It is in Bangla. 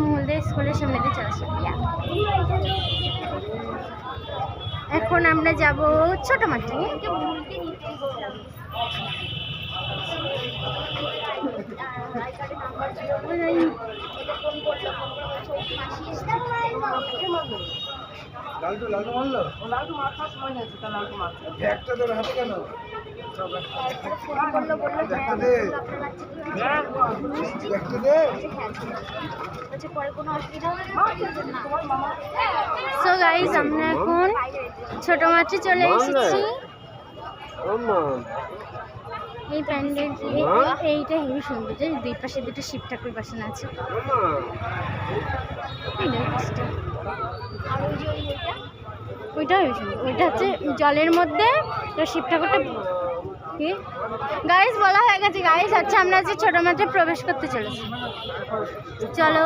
মহলদের স্কুলের সামনে দিয়ে চলে আসলাম। এখন আমরা যাব ছোট মাঠে। সো গাইস আমরা এখন ছোট মাঠে চলে এসেছি। এই প্যান্ডেল এইটা হেবি সুন্দর, যে দুই পাশে দুটো শিব ঠাকুর বসানো আছে। ওইটা হেবি সুন্দর, ওইটা হচ্ছে জলের মধ্যে শিব ঠাকুরটা। গাইস বলা হয়ে গেছে গাইস। আচ্ছা আমরা আজকে ছোট মাঠে প্রবেশ করতে চলেছি, চলো।